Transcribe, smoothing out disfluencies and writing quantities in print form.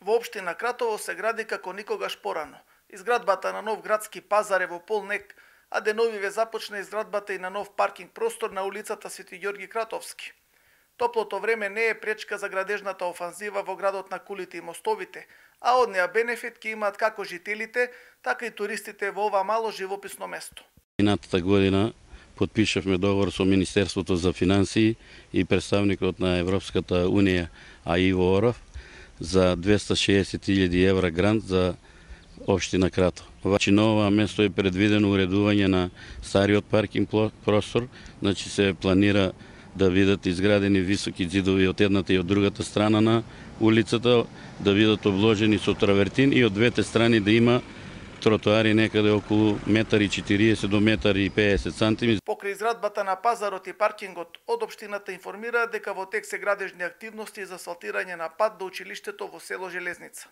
Во општина Кратово се гради како никогаш порано. Изградбата на нов градски пазар е во полнек, а деновиве започна изградбата и на нов паркинг простор на улицата Свети Ѓорги Кратовски. Топлото време не е пречка за градежната офанзива во градот на кулите и мостовите, а од неа бенефит ќе имаат како жителите, така и туристите во ова мало живописно место. Минатата година подпишавме договор со Министерството за финансии и представникот на Европската унија, а Иво Орав, за 260.000 евра грант за општина Кратово. На ова место е предвидено уредување на стариот паркинг простор, значи се планира да бидат изградени високи ѕидови од едната и од другата страна на улицата, да бидат обложени со травертин и од двете страни да има тротоари некаде околу 1,40 до 1,50 сантими. Покрај изградбата на пазарот и паркингот, од општината информира дека во тек се градежни активности за асфалтирање на пат до училиштето во село Железница.